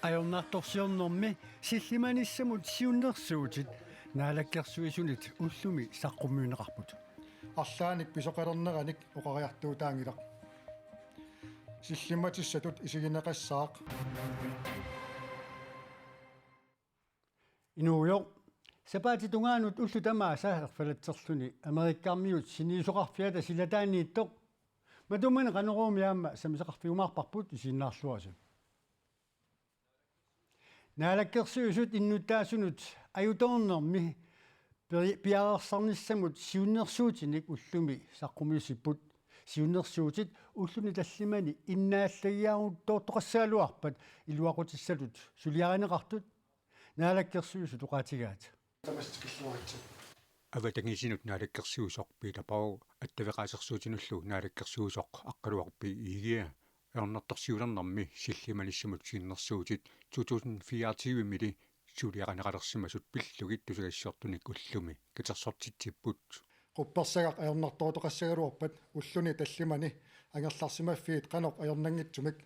ajornaartorsiornermi sillimanissamut siunnersuutit naalakkersuisunit ullumi saqqummiuneqarput арлааник писоқалернераник оқариартуутаангилақ силлиматиссатут исигинеқассаақ инуйо сапаатитунгаанут уллу тамааса ерфалатсерлүни америккаармиут синиисоқарфиата силатаанииттоқ матуммани қанеруумиаама самисеқарфигумаарпарпут исиннаарлуасу наалаккерсуусут иннуттаасунут аюторнерми пиарерсарниссамут сиуннерсуутиник уллуми саққумиусиппут сиуннерсуутит уллуни таллимани иннааллагиаагут тоортоқассаалуарпат илуақутиссалут сулиаринеқартут наалаккерсуусут уқаатигаат тамастикиллуатсит аватангисинут наалаккерсуусоқ пилапау аттавеқаасерсуутинуллу наалаккерсуусоқ аққалуарпи игиа ернэрторсиулернэрми силлиманиссамут сииннерсуутит 2024 мили сулиаранеқалерсимасут пиллугит тусагассиортуник уллуми катерсортитсиппут quppersagaq ajornartootоqassagaluarpat ulluni tallimani angerlarsimaffiit qanoq ajornangitsumik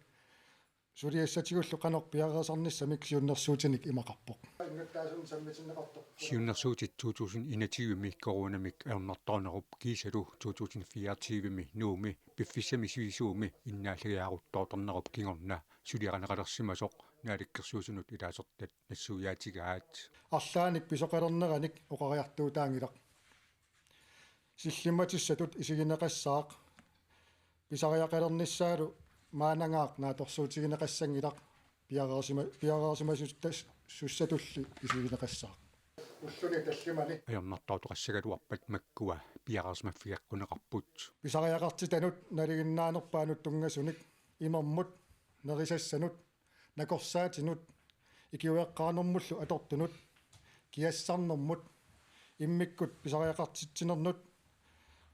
suliassatигуллу qanoq piareersornissamik siunnersuutinik imaqarpoq ingattaasun sammitinneqartoq сиуннерсуутит 2021 коронамик аернартоонеруп кисалу 2024 нууми пиффиссами сивисууми иннааллагиааруттооторнеруп кигорна сулиаранеқалерсимасоқ нааликкерсуусунут илаасертат нассуяатигаат арлааник писоқалернераник оқариартуутаангилақ силлиматиссатут исигинеқассаақ писариақалерниссаалу маанангаақ нааторсуутигинеқассангилақ пиареерсимасуттас суссатулли исигинеқассаақ уллуни таллимани аернартоотоқассагалуарпат маккуа пиареерсимаффигаққунеқарпут писариақартитанут налигиннаанерпаанут тунгасуник имермут нерисассанут накорсаатинут икиуеққарнэрмуллу атортунут киассарнэрмут иммиккут писариақартитсинернут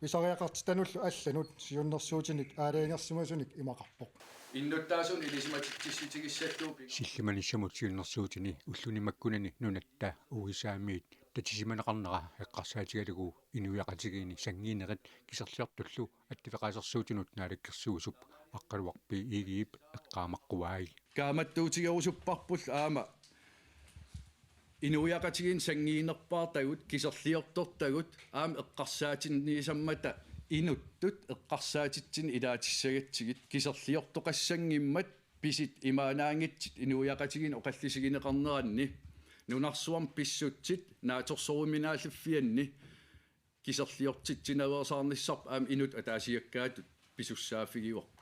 писариақартитануллу алланут сиуннерсуутиник аалаингерсимасуник имақарпоқ иннуттаасун илисиматиттисситигиссаллуупи силлиманиссамут сиуннерсуутини уллуни маккунани нунатта уисаамиит татисиманеқарнера эққарсаатигалугу инуяқатигиини сангиинерит кисерлиортуллу аттивеқаасерсуутинут наалаккерсуусуп аққалуарпи игиип эққаамаққуаай кааматтуутигерусуппарпул аама инуяқатигин сангиинерпаартагут кисерлиортортагут аама эққарсаатинниисаммата инуттут эққарсаатитсин илаатиссагатсигит кисерлиортоқассангиммат писит имаанаангитсит инуяқатигин оқаллисигинеқарнеранни нунарсуам писсутсит нааторсоруминааллуффианни кисерлиортитсинавеерсаарниссарп аама инут атаасиаккаатут писуссааффигиуарпу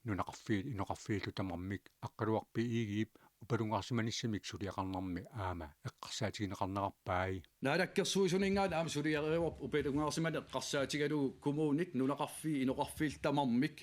нунақарфиит иноқарфииллу тамармик аққалуарпи игиип упалунгаарсиманиссамик сулиақарнэрми аама эққарсаатигинеқарнеқарпаи наалаккерсуисунингаат аама сулиареуарп упалунгаарсимат эққарсаатигалу кумуунит нунақарфи иноқарфиил тамармик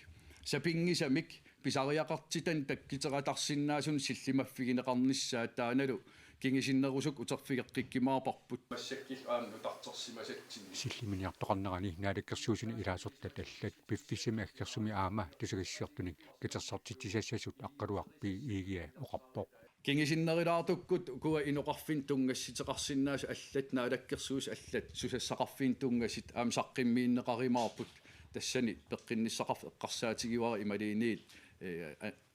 сапингисамик писариақартитан таккитератарсиннаасун силлимаффигинеқарниссаа тааналу кингисиннерусук утерфигеққиккимаарпарпут массаккил аама нутартарсимасатсин силлиминиартоқарнерани наалаккерсуусуни илаасортат аллат пиффисими аггерсуми аама тусагассиортуник катерсортитисассасут аққалуарпи игиа оқарпоқ кингисиннерилаартуккут куа иноқарфин тунгасситеқарсиннаасу аллат наалаккерсуус аллат сусассақарфин тунгассит аама саққиммииннеқаримаарпут тассани пеққинниссақарф эққарсаатигивара ималиниит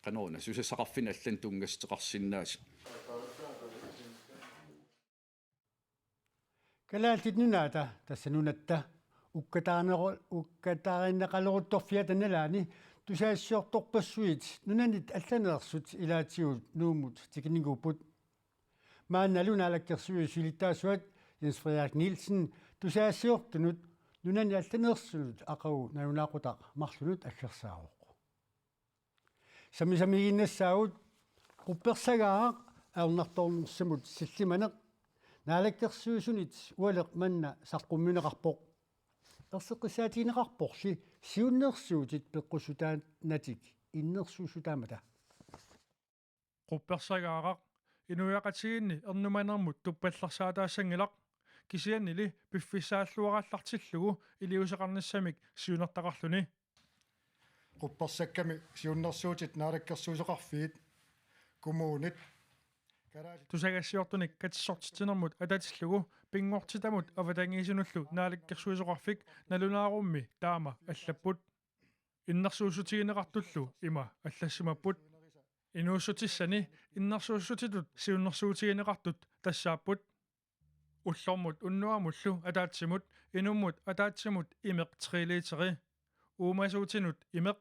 канорна сусассақарфин аллан тунгасситеқарсиннаасу калаалтит нунаата тассанунатта уккатаариннеқалерутторфиатаналаани тусаассиорторпассуит нунанит алланеерсут илаатигут нуумут тикнингуппут маанналунаалаккерсуи сулиттаасуат Jens Frederik Nielsen тусаассиортунут нунани алланеерсулут ақау наунаақутақ марлунут аггерсаароқ самисамигиннассаагут quppersagaa аернарторнерсамут силлиманеқ наалаккерсуусунит уалеқ манна саққумминеқарпоқ ерсеққисаатинеқарпорли сиуннерсуутит пеққусутаанатик иннерсуусутаамата quppersagaaqa инуяқатигинни ернуманермут туппалларсаатаассангилақ кисианнили пиффисааллуараллартиллугу илиусеқарниссамик сиунертақарлуни quppersakami siunnersuutit naалаккерсуусеқарфиит кумуунит тусагассиортуник катиссортитинермут ататиллугу пингортитамут аватангисунуллу наалаккерсуисоқарфик налунаарумми таама аллаппут иннерсуусутигинеқартуллу има аллассимаппут Inuussutissani innersuussutitut siunnersuutigineqartut tassaapput ullormut unnuamullu ataatsimut inummut ataatsimut imeq 3 literi uumasuutinut imeq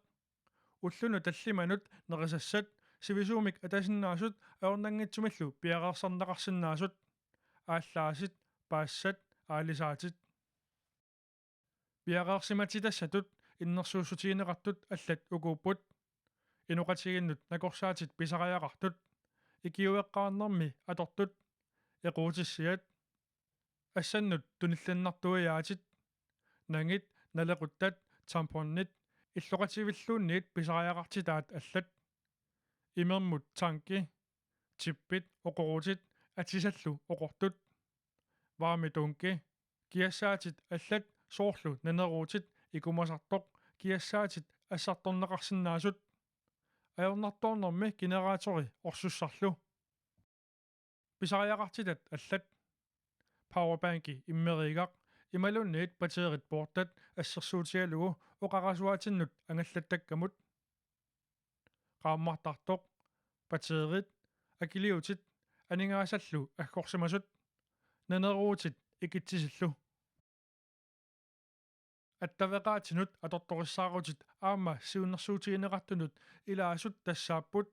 ullunu tallimanut neqisassat sivisuumik atasinnaasut aornangitsumallu piaqarsarnaqarsinnaasut ааllaасит паассат аалисаатит пиақарсиматитассатут иннерсууссутигинеқартут аллат укууппут инуқатигиннут накорсаатит писариақартут икиуеққарнерми атортут эқуутиссиат ассаннут тунилланнартуяатит нангит налеқуттат тампоннит иллоқативиллуунниит писариақартитаат аллат имермут танки типпит оқорутит атисаллу оқортут ваамитунки киассаатит аллат соорлу нанеруутит икумасартоқ киассаатит ассарторнеқарсинаасут аернарторнерми генераатори орсуссарлу писариақартитат аллат пауэрбанки иммеригақ ималунниит батеерит портат ассерсуутигалугу оқарасуатиннут ангаллаттаккамут qaammartartoq батеерит акилиутит анингаасаллу аггорсимасут нанеруутит икитсисиллу аттавеqaатинут аторториссаарутит аама сиуннэрсуутигинеқартунут илаасут тассааппут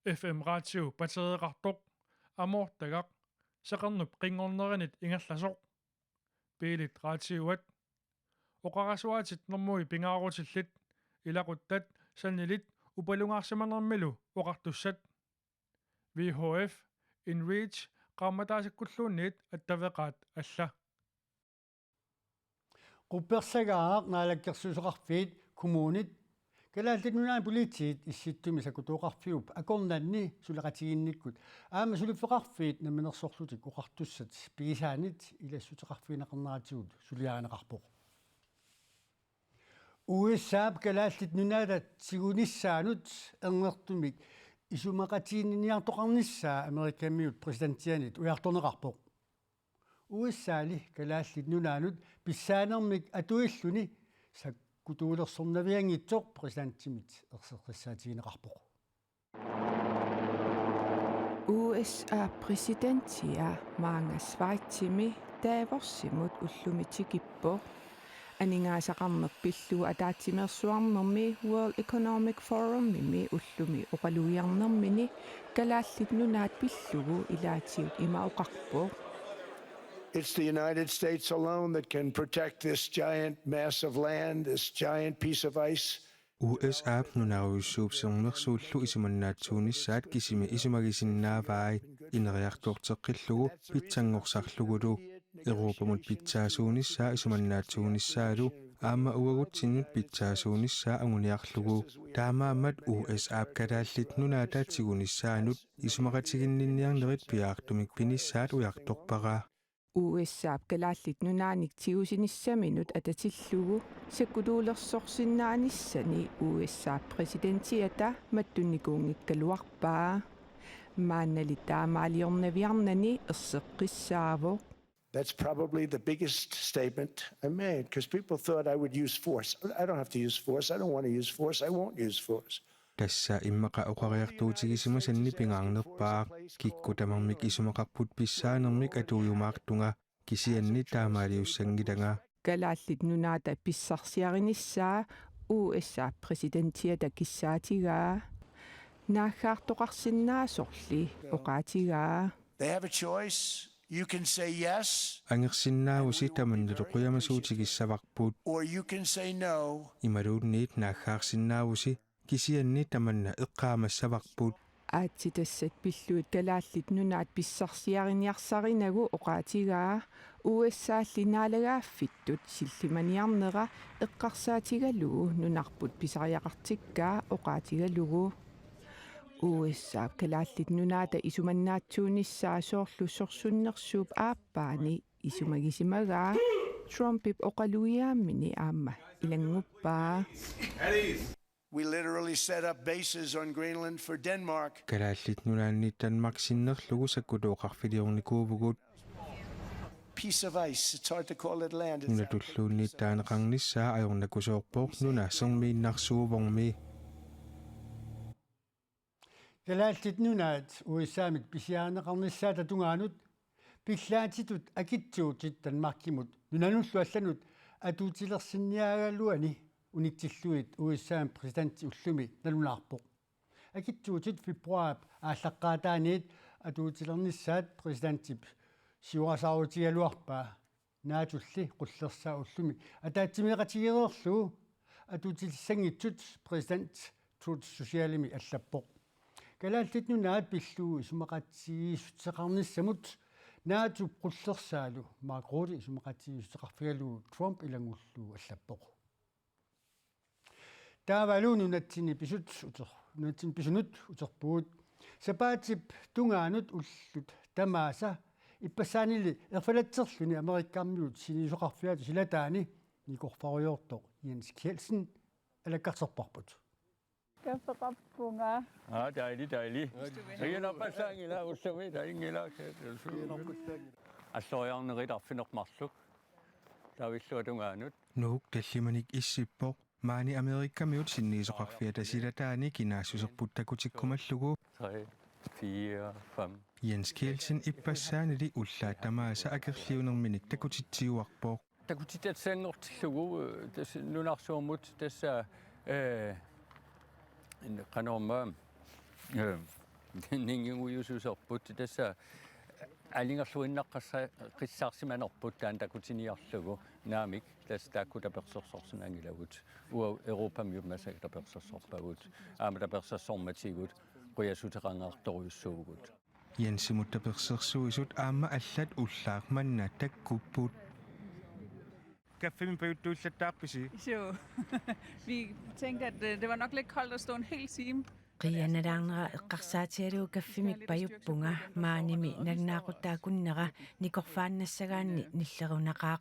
FM радио батереқартоқ амоортагақ сеқарнуп қингорнеринит ингерласоқ пилит радиуат оқарасуатит нэрмуи пингаарутиллит илақуттат саннилит упалунгаарсиманермилу оқартуссат VHF InReach qaamataasakkulluunniit attavеqaat алла quppersagaaq naalakkersuusoqarfiit kommunit kalaallinunaa politiit issittuми sakutooqarfiup akornanni suleqatiginnikkut aama sulifeqarfiit naminersorlutik uqartussat pigisaanit ilassutеqarfiinaqernaatigut suliaanaqarpoq USA kalaallit nunaata sigunissaanut ernertumik isumaqatiinniartoqarnissaa amerikamiut presidentianit ujartorneqarpoq USA-li kalaallit nunaanut pissaanermik atuilluni sakkutuulersornaviangitsoq presidenttimit erseqissaatigineqarpoq USA presidentia maangasvaitsimi taavorsimut ullumitikippo aningaasaqarneq pilluu ataatimersuarnermi World Economic Forum mimi ullumi oqaluiarnermini kalaallit nunaat pillugu ilaatiut imauqarpoq. It's the United States alone that can protect this giant mass of land, this giant piece of ice. USA nunaruissuupsernersuullu isimannaatsuunissaat kisimi isimagisinnaavaai ineriartuorteqqillugu pitsangorsaarlugulu Euroopamut pitsaasuunissaa isimannaatsuunissaalu aama uagutsinut pitsaasuunissaa anguniarlugu taamaammat USA kalaallit nunaataatigunissaanut isumaqatiginninniarnerit piaartumik pinissaat ujartorpara USA kalaallit nunaanik tigusinissaminut atatillugu sakkutuulersorsinnaanissani USA presidentiata mattunnikuungikkaluarpaa maannalitaamaaliornaviarnani erseqqissaavo. That's probably the biggest statement I made because people thought I would use force. I don't have to use force. I don't want to use force. I won't use force. Tassa immaqa oqariartuutigisima sanni pingaarnerpaa kikkutamarmik isumaqarput pissaanermik atuujumaartunga kisianni taamaaliussangilanga kalaallit nunaata pissarsiarinissaa USA presidentiata kissaatigaa naaggaartoqarsinnaasorli oqaatigaa. They have a choice. You can say yes angersinnaavusi tamannuluquyamasuutigissavaqput or you can say no. imaluunniit naaggaarsinnaavusi kisianni tamanna eqqaamassavaqput aatsitassat pilluut kalaallit nunaat pissarsiariniarsarinagu oqaatigaa USA-lli naalagaafittut sillimaniarnera eqqarsaatigalugu nunarput pisariaqartikkaa oqaatigalugu USA kalaallit nunaata isumannaatsuunissaa soorlu sorsunnersuup aappaani isumagisimagaa Trumpip oqaluiaammini aamma ilanguppaa. We literally set up bases on Greenland for Denmark. kalaallit nunaanni Danmarksinnerlugu sakkutuoqarfiliornikuuvugut Piece of ice. It's hard to call it land. nunatulluunniit taaneqarnissaa ajornakusoorpoq nuna sermiinnarsuuvormi Kalaallit nunaat uissaamit pisiaaneqarnissaata tungaanut pillaatitut akitsuutit tanmarkimut nunanullu allanut atuutilersinniaagaluani unitsilluit uissaam presidentti ullumi nalunaarpoq akitsuutit februar ааllaqqaataaniit atuutilernissaat presidenttip siuasaautigaluarpaa naatulli qullersaa ullumi ataatsimiqatigereerlu atuutilissanngitsut president Truth Socialimi allappoq kalaallit nunaat pilluu isumaqatsigisutseqarnissamut naatu qullersaalu Mark Rutte isumaqatsigisutseqarfigalu Trump ilangullu allappoq taavalu nunatsini pisut nunatsin pisunut uterpuut sapaatip tungaanut ullut tamaasa иппассаанили ерфалатсерлүни америккаармиут синисоқарфиат силатаани никорфариорто Jens Kjeldsen алаккарсерпарпут Kaffeqappunga. Dejligt. Jeg er bare sang i dag, og så ved jeg ingen i dag. Assojarne rit affinormarluk. Der er vi så tunganut. Nuuk tallimanik issippoq maani amerikkamiut sinniisoqarfiata silataani kinaassuserputtakutikkumallugu 3, 4, 5. Jens Kjeldsen ipassaanili ullaatamaasa akerliunerminik takutitsiuarpoq Takutitsangortillugu nunarsuumut tassa qanorma ningingujususerput tassa алингаллуиннаққасса қиссаарсиманерпут таан такутиниарлугу наамик тастааккутаперсерсорсинангилагут уа европамиуп масагтаперсерсорпагут ааматаперсерсорматигут қуясутеқангаарторуйуссуугут Jensimut tapersersuisut aamma allat ullaaqmanna takkupпут Kaffemin pajuttuullattaarpisi Jo. Vi tænkte, at det var nok lidt koldt at stå en hel time. Qiyanalaarnera eqqarsaatigalu kaffimik pajuppunga maanimi nagnaaqutaakunnera nikorfaannassagaanni nillerunaqaaq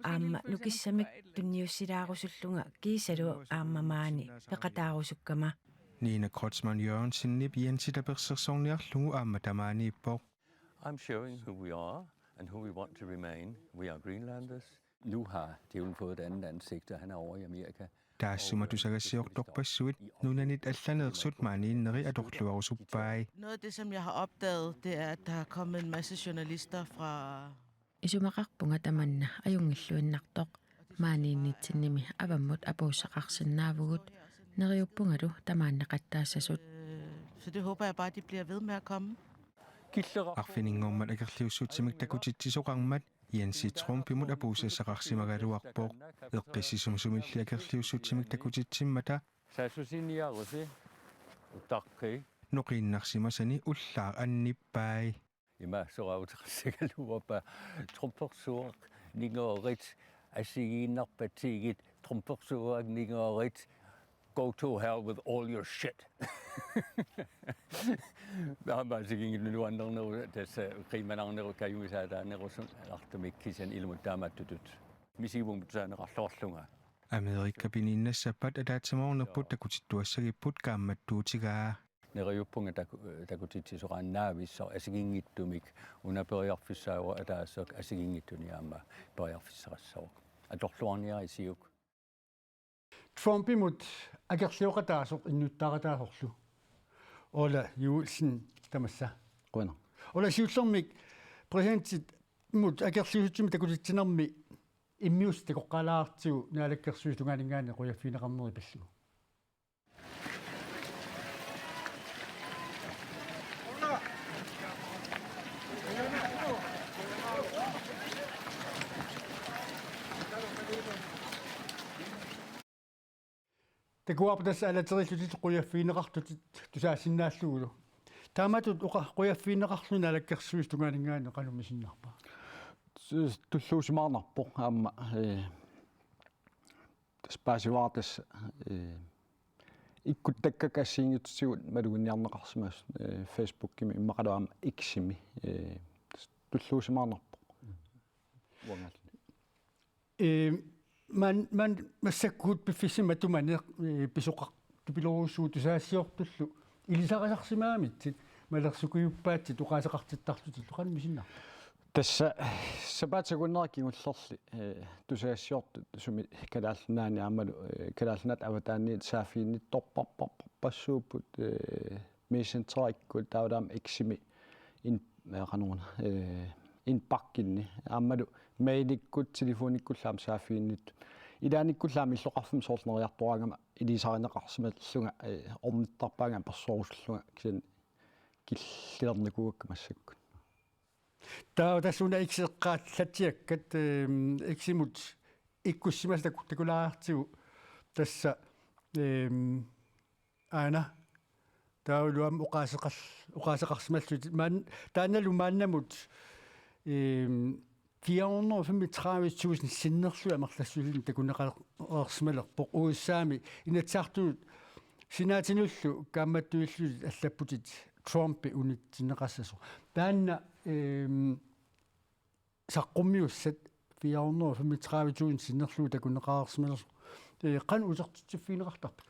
aamma nukissamik tunniussilaarusullunga kiisalu aamma maani peqataarusukkama Nina Kreutzmann Jørgensen Jensi tapersersorniarlugu aamma tamaaniippoq I'm showing who we are and who we want to remain. We are Greenlanders. Nu har djævlen fået et andet ansigt, og han er over i Amerika. Taassumatusaгассиортарпассуит нунанит алланеерсут манииннери аторлуарусуппаи Noget af det, som jeg har opdaget, det er, at der er kommet en masse journalister fra isumaqarpunga tamanna ajungilluinnartoq maaniinnitsannimi avammut apuussaqarsinnaavugut neriuppungalu tamaannaqattaassasut så det håber jeg bare, de bliver ved med at komme. арфинингормат акерлиуссуутсимик такутитсисоқармат Jensi Trumpimut apuusassaqarsimagaluarpoq eqqissisumsumilli akerliussutsimik takutitsimata Sasusiniarusi utarqi noqiinnarsimasani ullaaq annippai imaasorautaqassagaluupa trumpersuaq ningeorit asigiinnarpatigit trumpersuaq ningeorit go to hell with all your shit. Baasigingiluannerneru tassa qiimanarneru kayumisaataanerusun artumikkisan ilmuttaamattutut misivumutsaanерарлуарлунга Amerikka piniinnassapat ataatsamornerput takutittuassagipпут kaammattuutigaa neriuppunga takutitsisoqaannaavissor asigingittumik unaperiarfissaava ataassok asigingittuniaama periarfisserassawaq atorluarniarisiuk Trumpimut akerliuqataasoq innuttaarataasorlu Ola Julsen tamassa Quna Ola siullermik presidentit mut akerliusutsimi takutitsinermi immius takoqqalaartigu naalakkersuitungalingaani quyafiineqarneri pallu Takuarpatas alaterillutit quyafiineqartutit tusaasinnaallugulu taamatut quyafiineqarluna alakkersuistungalingaani qalumisinnerpa tulluusimaarnarpoq aamma spaasivaartas ikkuttakkakassiingiutsigut malugunniarneqarsimas Facebook-kimi immaqaluaama iksimi tulluusimaarnarpoq man massakkuut piffissimatumaneq pisoqaq tupilorussuu tusaassiortullu ilisaqasarsimaamitsit malersukuiuppaatsit uqaasaqartittarlutillu qanumisinnar tassa sapaatagunnerkingullerli tusaassiortut sumi kalaallunaani aammalu kalaallunaat avataanniit saafiinnittorparparpassuuput messenger ikkut taudam eksimi in qanuna inpakkinni ammadu mailikkut telefonikkullaam saafiinnit ilaanikkullaam illoqarfum soorneriartuaragama ilisarineqarsimalluga ornittarpaanga persoruslluga kisan killernikuukka massakkut taasuna ikseqqaatlatiakkat iksimut ikkussimas takulaartigu tassa aana tauluam uqaaseqarsimallut maan taanalu maannamut 435.000 sinnerlu amerlassulin takuneqalersimalerpoq uussaami inatsartunut sinaatinullu kaammattuillut allapputit Trump unitsinneqassasu taanna saqqummiussat 435.000 sinnerlu takuneqalersimalersu qan usertitsiffiineqartarpa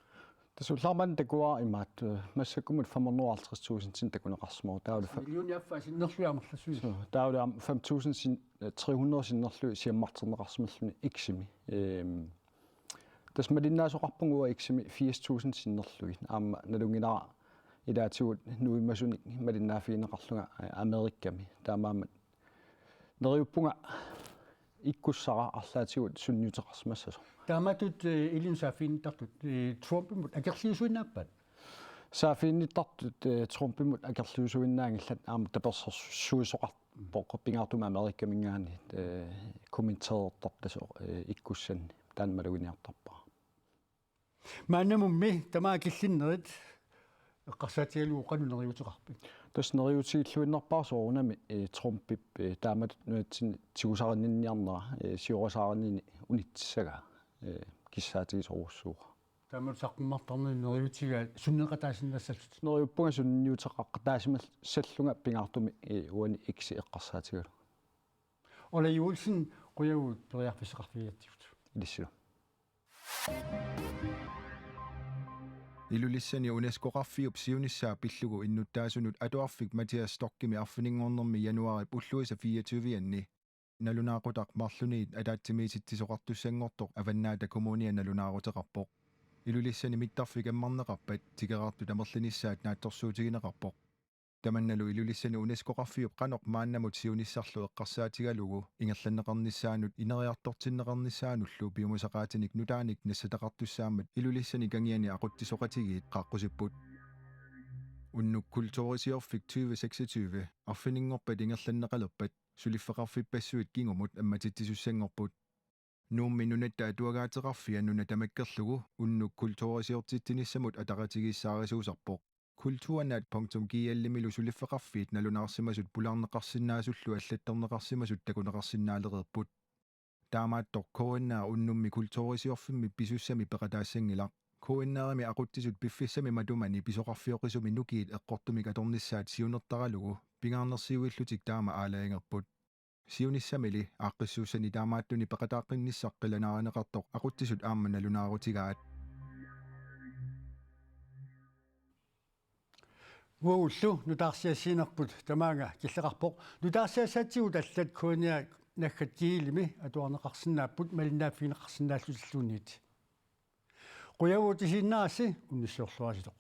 tasullarman takua imaat massakkumut 550.000 takuneqarsimaru taulu millioniaffa sinnerluamerlassu taulu 5.300 sinnerlu siammarterneqarsimalluni iksimi tasmalinnaasuqarpungua iksimi 80.000 sinnerlugi aamma nalunginara ilaatigut nuimmasuni malinnaafiineqarluga amerikkami taamaammat neriuppunga ikkussara arlaatigut sunniuteqarsimassasu taamatut ilin saafiinnitartut Trumpimut akerliusuinnaappat saafiinnittartut Trumpimut akerliusuinnaangillat aama tapersersuisoqarpoq pingaartuma amerikkamingaani kommenteertartaso ikkussanni taanmaluginiartarpaa maannamummi tamaa killinnerit eqqarsaatigalu qanuneriuteqarpik tasneriutigilluinnerpaarsoorunami Trumpip taamatut nuatsin tigusarininniarnera siorasaarinini unitsaga kissaatigisuurussuuqa taamut saqqummartarni neriutiga sunneqataasinnassallut neriuppunga sunniuteqaqqataasimal sallunga pingaartumi uani iksi eqqarsaatigalu olajuulsin quyaguut periarfisseqarfigiattiguut ilissu Ilulissani UNESCO-qarfiup siunissaa pillugu innuttaasunut atuarfik Mathias Stokkimi arfininngornermi januarip ulluisa 24 nalunaaqutaq marluniit ataatsimiisittisoqartussangortoq avannaata kommunia nalunaaruteqarpoq ilulissani mittarfik ammarneqarpat tikeraartut amerlinissaat naattorsuutigineqarpoq tamannalu ilulissani UNESCO-qarfiup qanoq maannamut siunissarlu eqqarsaatigalugu ingerlanneqarnissaanut ineriartortinneqarnissaanullu piumusaqaatinik nutaanik nassataqartussaammat ilulissani kangiani aquttisoqatigiit qaqqusiput unnuk kulturisiorfik 2026 arfininngorpat ingerlanneqalerpat suliffaqarfippassuit kingumut ammatittisussanngorput nuummi nunatta atuagaateqarfia nuna tamakkerlugu unnuk kulturisiortittinissamut ataqatigiissaarisuusarpoq kultuanaat.giallimilu suliffaqarfiit nalunaarsimasut pularneqarsinnaasullu allatterneqarsimasut takuneqarsinnaalererput taamaattor koannaa unnummi kulturisiorfimmi pisussami peqataassangilaq koannaarami aquttisut piffissami matumani pisoqarfioqisumi nukiit eqqortumik atornissaat siunertaralugu pingaarnersiuillutik taama aalaangerput siunissamili aaqqissuussani taamaattuni peqataaqqinnissaqqilanaarineqartoq aquttisut aamma nalunaarutigaat Wullu nutaarsiassiinerput tamaanga killeqarpoq nutaarsiassaatsigut allat kuunia naggatkiilimi atuarneqarsinnaapпут malinnaaffiineqarsinnaallutilluuniit quyavuutisiinnaassi unnissuorluasitoq